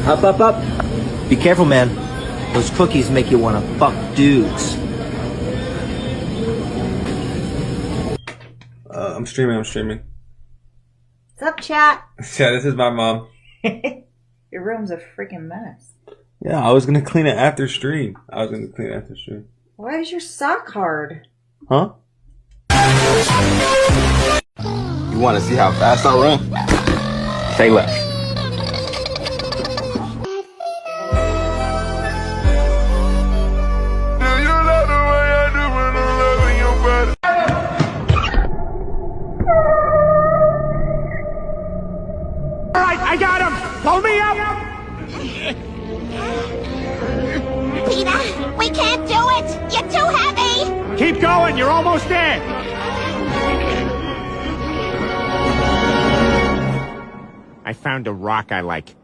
Up, up, up. Be careful, man. Those cookies make you want to fuck dudes. I'm streaming. What's up, chat? Yeah, this is my mom. Your room's a freaking mess. Yeah, I was gonna clean it after stream. Why is your sock hard? Huh? You want to see how fast I run? Stay left. I got him! Pull me up! Peter, we can't do it! You're too heavy! Keep going, you're almost there! I found a rock I like.